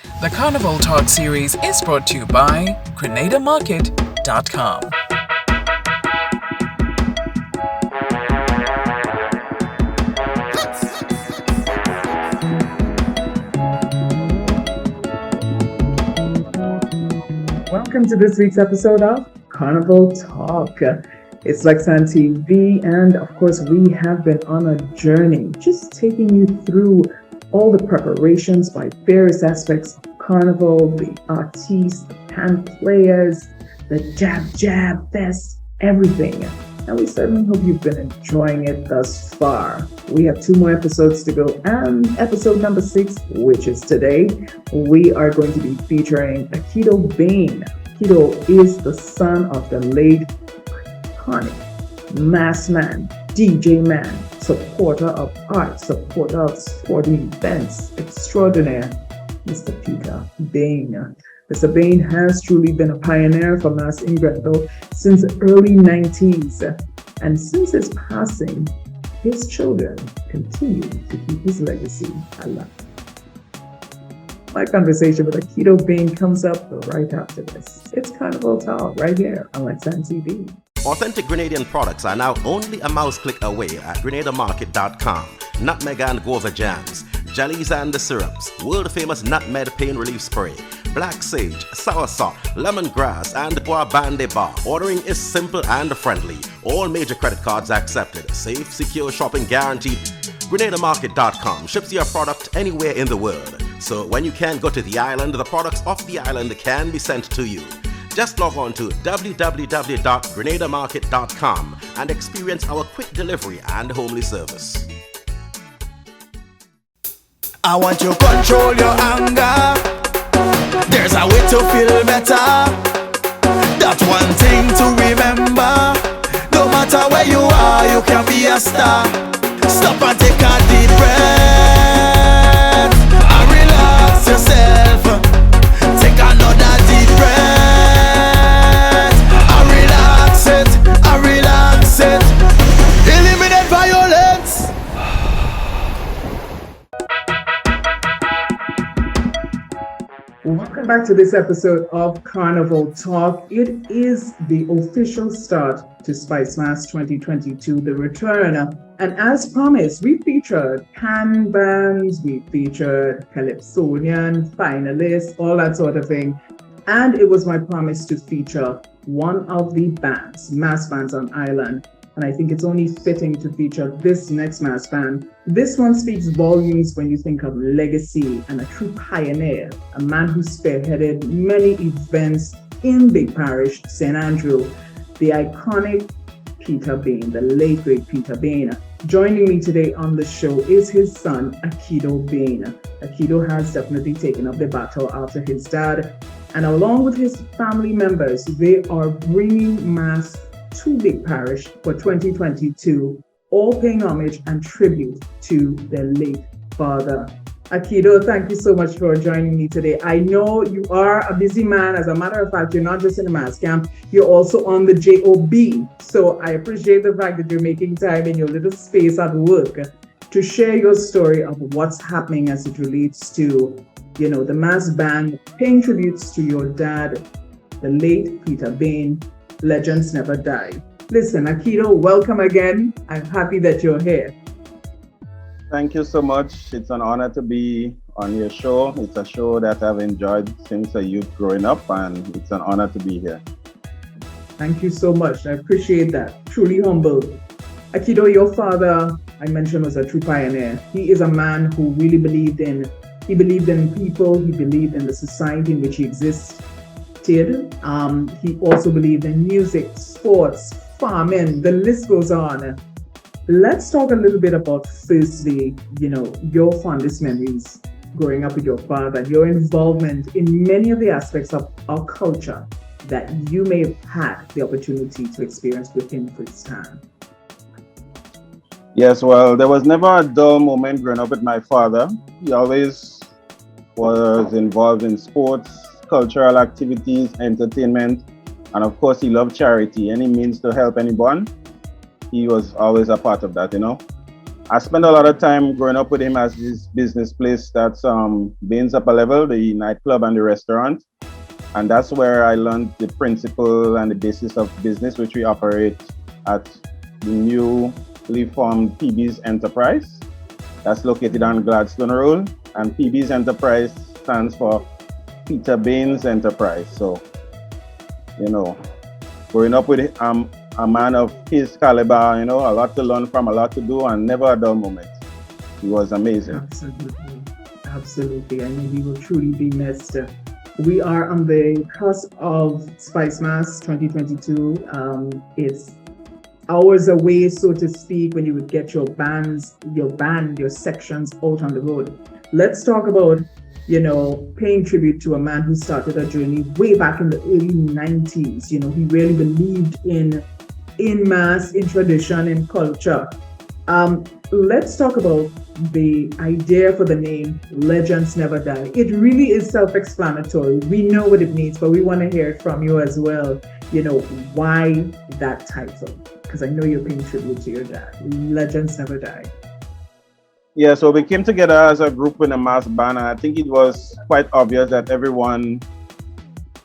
The Carnival Talk series is brought to you by GrenadaMarket.com. Welcome to this week's episode of Carnival Talk. It's Lexan TV, and of course, we have been on a journey, just taking you through all the preparations by various aspects of Carnival, the artists, the band players, the jab fest, everything. And we certainly hope you've been enjoying it thus far. We have 2 more episodes to go, and episode number 6, which is today, we are going to be featuring Peter Bain. Peter is the son of the late iconic mass man, DJ man, supporter of art, supporter of sporting events, extraordinaire, Mr. Peter Bain. Mr. Bain has truly been a pioneer for mass in Grenville since the early 90s. And since his passing, his children continue to keep his legacy alive. My conversation with Peter Bain comes up right after this. It's Carnival Talk right here on Lexan TV. Authentic Grenadian products are now only a mouse click away at GrenadaMarket.com. Nutmeg and guava jams, jellies and the syrups, world famous nutmeg pain relief spray, black sage, soursop, lemongrass, and guavabande bar. Ordering is simple and friendly. All major credit cards accepted. Safe, secure shopping guaranteed. GrenadaMarket.com ships your product anywhere in the world. So when you can't go to the island, the products off the island can be sent to you. Just log on to www.grenadamarket.com and experience our quick delivery and homely service. I want you to control your anger. There's a way to feel better. That's one thing to remember. No matter where you are, you can be a star. Stop and take a deep breath and relax yourself. Take another deep breath and relax it, and relax it. Eliminate violence. Welcome back to this episode of Carnival Talk. It is the official start to Spice Mass 2022, the return. And as promised, we featured pan bands, we featured Calypsonian, finalists, all that sort of thing. And it was my promise to feature one of the bands, mass bands on island. And I think it's only fitting to feature this next mass band. This one speaks volumes when you think of legacy and a true pioneer, a man who spearheaded many events in Big Parish, St. Andrew, the iconic Peter Bain, the late great Peter Bain. Joining me today on the show is his son, Akido Bain. Akido has definitely taken up the battle after his dad, and along with his family members, they are bringing mass to Big Parish for 2022, all paying homage and tribute to their late father. Akido, thank you so much for joining me today. I know you are a busy man. As a matter of fact, you're not just in the mass camp, you're also on the JOB. So I appreciate the fact that you're making time in your little space at work to share your story of what's happening as it relates to, the mass band paying tributes to your dad, the late Peter Bain. Legends never die. Listen, Akido, welcome again. I'm happy that you're here. Thank you so much. It's an honor to be on your show. It's a show that I've enjoyed since a youth growing up, and it's an honor to be here. Thank you so much. I appreciate that. Truly humbled. Akido, your father, I mentioned, was a true pioneer. He is a man who really believed in people. He believed in the society in which he existed. He also believed in music, sports, farming, the list goes on. Let's talk a little bit about, firstly, your fondest memories growing up with your father, your involvement in many of the aspects of our culture that you may have had the opportunity to experience with him firsthand. Yes, well, there was never a dull moment growing up with my father. He always was involved in sports, cultural activities, entertainment, and of course he loved charity. Any means to help anyone, he was always a part of that, I spent a lot of time growing up with him as his business place. That's Bain's Upper Level, the nightclub and the restaurant. And that's where I learned the principle and the basis of business, which we operate at the newly formed PB's Enterprise. That's located on Gladstone Road. And PB's Enterprise stands for Peter Bain's Enterprise. So, growing up with a man of his caliber, a lot to learn from, a lot to do, and never a dull moment. He was amazing. Absolutely. Absolutely. I mean, he will truly be missed. We are on the cusp of Spice Mass 2022. It's hours away, so to speak, when you would get your band, your sections out on the road. Let's talk about, paying tribute to a man who started a journey way back in the early 90s. He really believed in mass, in tradition, in culture. Let's talk about the idea for the name Legends Never Die. It really is self-explanatory. We know what it means, but we want to hear it from you as well. Why that title? Because I know you're paying tribute to your dad. Legends Never Die. Yeah, so we came together as a group in a mass band, and I think it was quite obvious that everyone,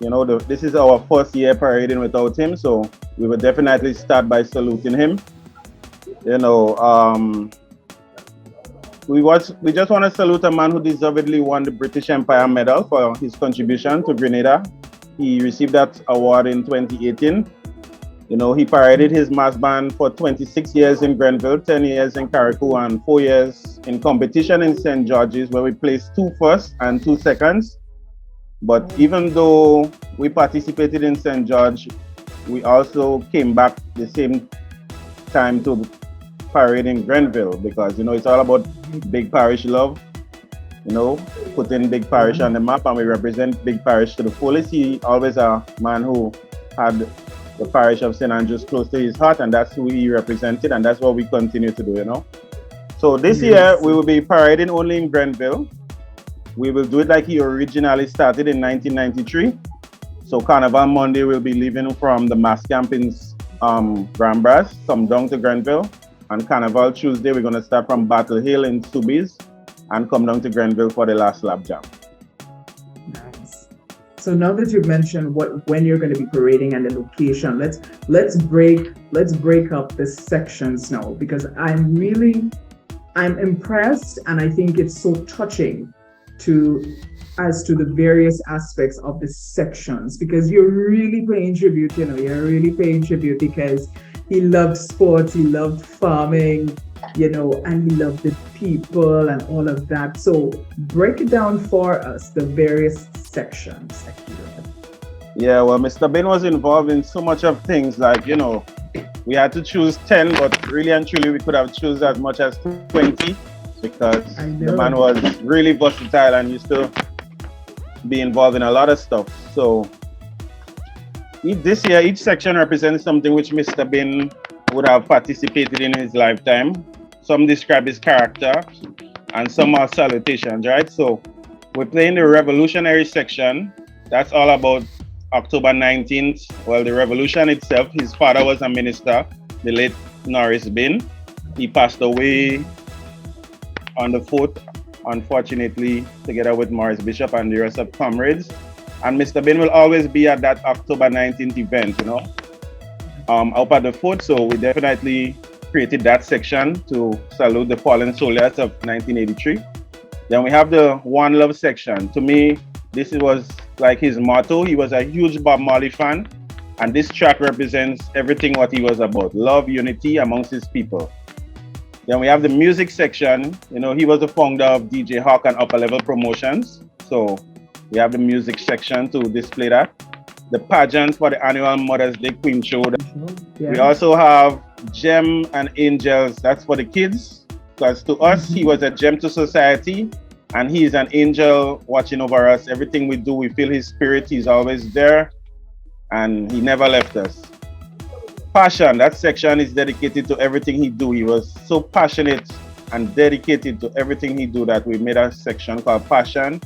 this is our first year parading without him, so we would definitely start by saluting him. We just want to salute a man who deservedly won the British Empire Medal for his contribution to Grenada. He received that award in 2018. He paraded his mass band for 26 years in Grenville, 10 years in Carriacou, and 4 years in competition in St. George's, where we placed 2 firsts and 2 seconds. But even though we participated in St. George, we also came back the same time to parade in Grenville, because it's all about big parish love, putting big parish on the map, and we represent big parish to the fullest. He always a man who had the parish of St. Andrews close to his heart, and that's who he represented, and that's what we continue to do. So this year we will be parading only in Grenville. We will do it like he originally started in 1993. So Carnival Monday we'll be leaving from the mass camp in Grand Brass, come down to Grenville. And Carnival Tuesday we're going to start from Battle Hill in Subies and come down to Grenville for the last lap jam. Nice. So now that you've mentioned when you're going to be parading and the location, let's break up the sections now, because I'm impressed, and I think it's so touching as to the various aspects of the sections, because you're really paying tribute, because he loved sports, he loved farming, and he loved the people and all of that. So break it down for us, the various sections. Yeah, well, Mr. Bain was involved in so much of things, like, we had to choose 10, but really and truly we could have chosen as much as 20, because the man was really versatile and used to be involved in a lot of stuff. So this year, each section represents something which Mr. Bain would have participated in his lifetime. Some describe his character, and some are salutations, right? So we're playing the revolutionary section. That's all about October 19th. Well, the revolution itself, his father was a minister, the late Norris Bain. He passed away on the 4th, unfortunately, together with Morris Bishop and the rest of comrades. And Mr. Bain will always be at that October 19th event, up at the fort. So we definitely created that section to salute the fallen soldiers of 1983. Then we have the One Love section. To me, this was like his motto. He was a huge Bob Marley fan, and this track represents everything what he was about: love, unity amongst his people. Then we have the music section. He was the founder of DJ Hawk and Upper Level Promotions. So we have the music section to display that. The pageants for the annual Mother's Day Queen Show. Yeah. We also have Gem and Angels. That's for the kids, because to us, he was a gem to society, and he is an angel watching over us. Everything we do, we feel his spirit. He's always there, and he never left us. Passion, that section is dedicated to everything he do. He was so passionate and dedicated to everything he do that we made a section called Passion.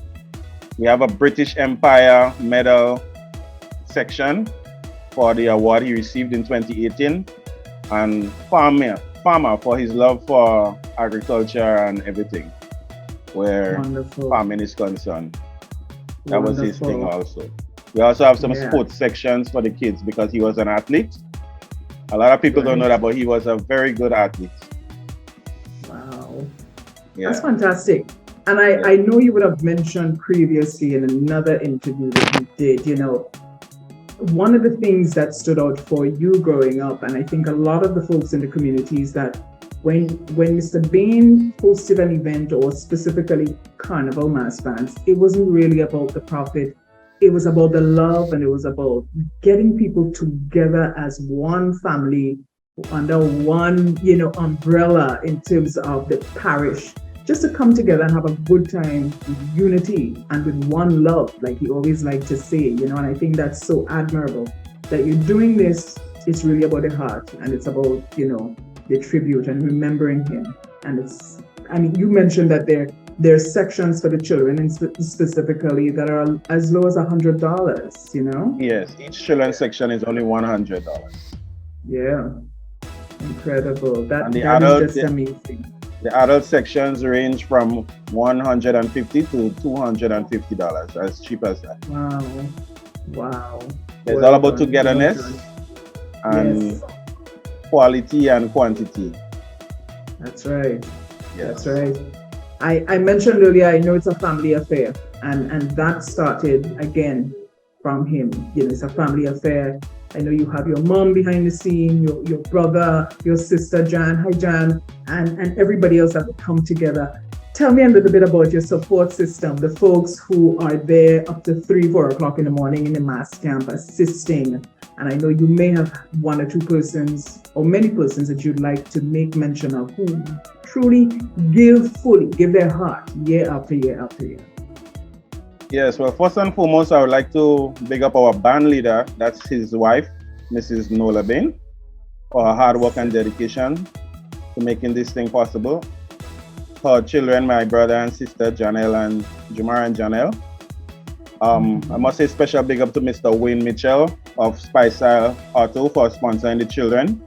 We have a British Empire Medal section for the award he received in 2018, and Farmer for his love for agriculture and everything, where Wonderful. farming is concerned. That was his thing Wonderful. also. We also have some Yeah. sports sections for the kids because he was an athlete. A lot of people don't know that, but he was a very good athlete. Wow. Yeah. That's fantastic. And I know you would have mentioned previously in another interview that you did, you know, one of the things that stood out for you growing up, and I think a lot of the folks in the community, is that when Mr. Bain hosted an event, or specifically Carnival mass bands, it wasn't really about the profit. It was about the love, and it was about getting people together as one family under one, you know, umbrella in terms of the parish, just to come together and have a good time with unity and with one love, like he always liked to say, you know. And I think that's so admirable that you're doing this. It's really about the heart, and it's about, you know, the tribute and remembering him. And it's, I mean, you mentioned that there's sections for the children, and specifically that are as low as $100, you know? Yes, each children's section is only $100. Yeah, incredible. That And the is adult- just amazing. The adult sections range from $150 to $250, as cheap as that. Wow. It's Well all about done, togetherness well and Yes. quality and quantity. That's right. Yes. That's right. I mentioned earlier, I know it's a family affair, and that started again from him. You know, it's a family affair. I know you have your mom behind the scene, your brother, your sister Jan, hi Jan, and everybody else that would come together. Tell me a little bit about your support system, the folks who are there up to 3-4 o'clock in the morning in the mass camp assisting. And I know you may have one or two persons or many persons that you'd like to make mention of who truly give their heart year after year after year. Yes, well, first and foremost, I would like to big up our band leader. That's his wife, Mrs. Nola Bain, for her hard work and dedication to making this thing possible. Her children, my brother and sister, Janelle and Jamar and Janelle. I must say special big up to Mr. Wayne Mitchell of Spicer Auto for sponsoring the children.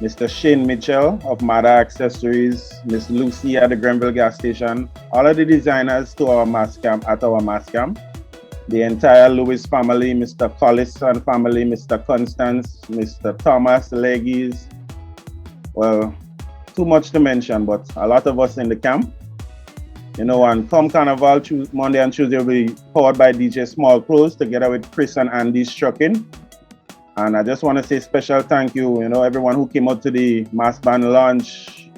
Mr. Shane Mitchell of Mada Accessories, Miss Lucy at the Grenville gas station, all of the designers to our mass camp, the entire Lewis family, Mr. Collis and family, Mr. Constance, Mr. Thomas Leggies. Well, too much to mention, but a lot of us in the camp. You know, and come Carnival, Monday and Tuesday will be powered by DJ Small Clothes together with Chris and Andy's Trucking. And I just want to say special thank you, you know, everyone who came out to the mass band launch.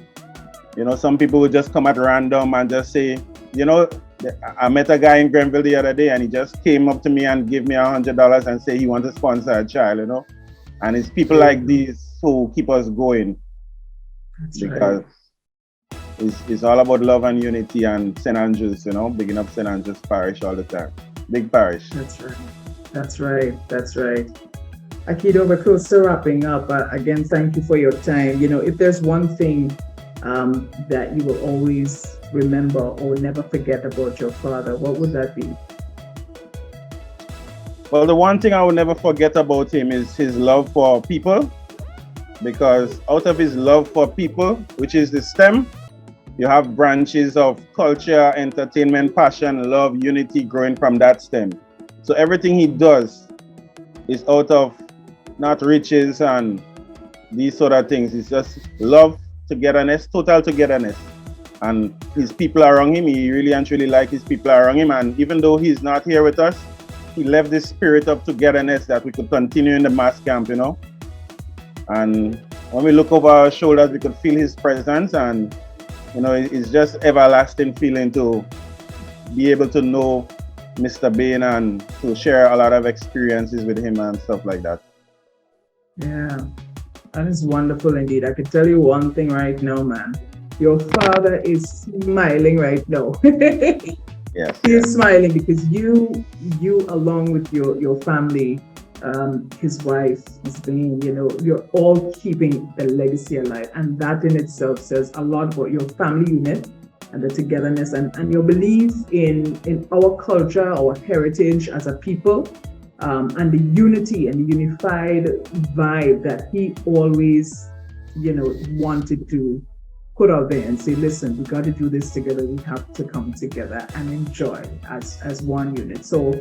You know, some people would just come at random and just say, you know, I met a guy in Grenville the other day and he just came up to me and gave me $100 and say he wants to sponsor a child, you know. And it's people like these who keep us going. That's Because right. it's all about love and unity and St. Andrews, you know, bigging up St. Andrews Parish all the time. Big parish. That's right. That's right. That's right. Akido, we're close to wrapping up. Again, thank you for your time. You know, if there's one thing that you will always remember or never forget about your father, what would that be? Well, the one thing I will never forget about him is his love for people, because out of his love for people, which is the stem, you have branches of culture, entertainment, passion, love, unity growing from that stem. So everything he does is out of not riches and these sort of things. It's just love, togetherness, total togetherness. And his people around him, he really and truly like his people around him. And even though he's not here with us, he left this spirit of togetherness that we could continue in the mass camp, you know. And when we look over our shoulders, we could feel his presence, and you know, it's just everlasting feeling to be able to know Mr. Bain and to share a lot of experiences with him and stuff like that. Yeah, that is wonderful indeed. I could tell you one thing right now, man. Your father is smiling right now. Yes. He is smiling because you along with your family, his wife, Ms. Bain, you know, you're all keeping the legacy alive. And that in itself says a lot about your family unit and the togetherness and your belief in our culture, our heritage as a people, and the unity and the unified vibe that he always, you know, wanted to put out there and say, listen, we got to do this together. We have to come together and enjoy as one unit. So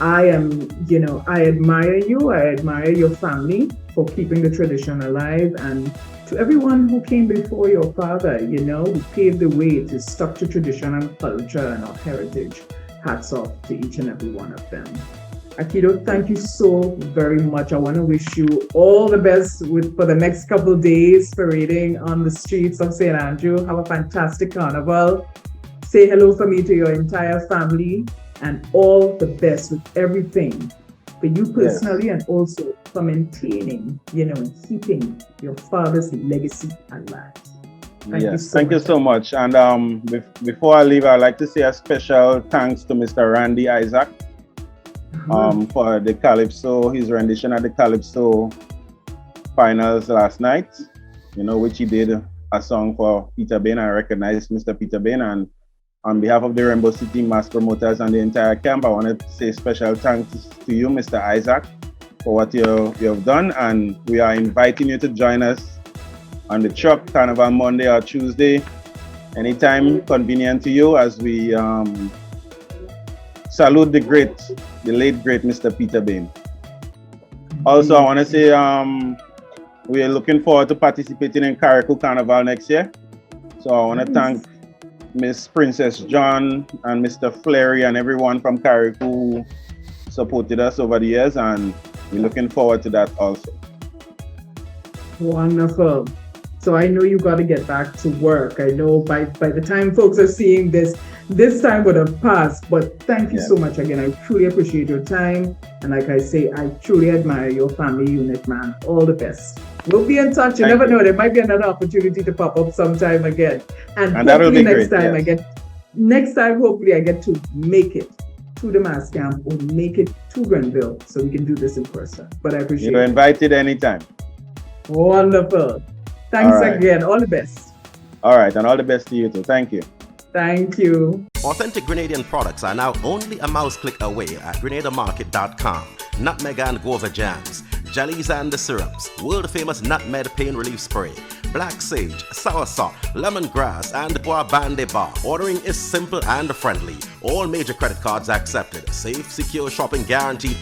I admire you. I admire your family for keeping the tradition alive. And to everyone who came before your father, who paved the way to stuck to tradition and culture and our heritage. Hats off to each and every one of them. Aikido, thank you so very much. I want to wish you all the best for the next couple of days parading on the streets of St. Andrew. Have a fantastic carnival. Say hello for me to your entire family and all the best with everything for you personally and also for maintaining, and keeping your father's legacy alive. Thank you so much. And before I leave, I'd like to say a special thanks to Mr. Randy Isaac. For the Calypso, his rendition at the Calypso finals last night, which he did a song for Peter Bain. I recognize Mr. Peter Bain, and on behalf of the Rainbow City mass promoters and the entire camp, I want to say special thanks to you, Mr. Isaac, for what you have done, and we are inviting you to join us on the truck, Carnival Monday or Tuesday, anytime convenient to you, as we salute the late great Mr. Peter Bain. Also, I want to say we are looking forward to participating in Carriacou Carnival next year. So I want to thank Miss Princess John and Mr. Fleury and everyone from Carriacou who supported us over the years, and we're looking forward to that also. Wonderful. So I know you got to get back to work. I know by the time folks are seeing this time would have passed, but thank you so much again. I truly appreciate your time. And like I say, I truly admire your family unit, man. All the best. We'll be in touch. You never know. There might be another opportunity to pop up sometime again. And hopefully next time, hopefully I get to make it to the mass camp or make it to Grenville so we can do this in person. But I appreciate it. You're invited anytime. Wonderful. Thanks again. All the best. All right. And all the best to you too. Thank you. Thank you. Authentic Grenadian products are now only a mouse click away at GrenadaMarket.com. Nutmeg and guava jams, jellies and the syrups, world famous nutmeg pain relief spray, black sage, soursop, lemongrass, and guabande bar. Ordering is simple and friendly. All major credit cards accepted. Safe, secure shopping guaranteed.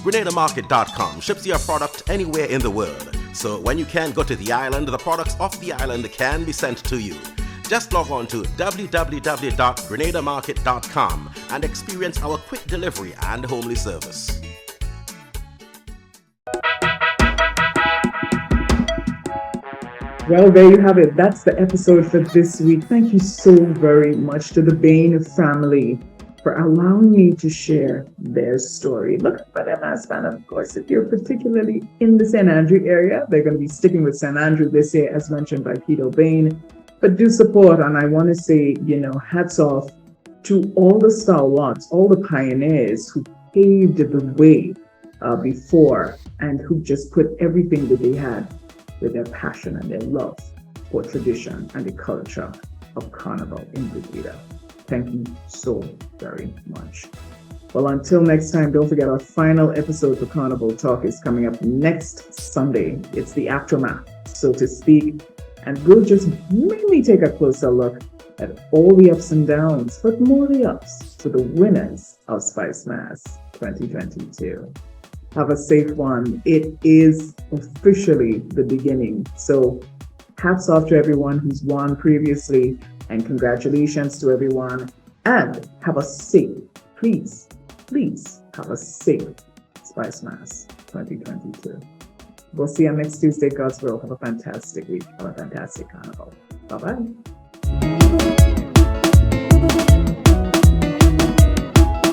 GrenadaMarket.com ships your product anywhere in the world. So when you can't go to the island, the products off the island can be sent to you. Just log on to www.grenadamarket.com and experience our quick delivery and homely service. Well, there you have it. That's the episode for this week. Thank you so very much to the Bain family for allowing me to share their story. Look for them as fan, of course. If you're particularly in the St. Andrew area, they're going to be sticking with St. Andrew this year, as mentioned by Peter Bain. But do support, and I want to say, hats off to all the stalwarts, all the pioneers who paved the way before and who just put everything that they had with their passion and their love for tradition and the culture of Carnival in Grenada. Thank you so very much. Well, until next time, don't forget our final episode for Carnival Talk is coming up next Sunday. It's the aftermath, so to speak. And we'll just mainly take a closer look at all the ups and downs, but more the ups to the winners of Spice Mass 2022. Have a safe one. It is officially the beginning. So hats off to everyone who's won previously, and congratulations to everyone. And have a safe, please have a safe Spice Mass 2022. We'll see you next Tuesday, God's will. Have a fantastic week. Have a fantastic carnival. Bye-bye.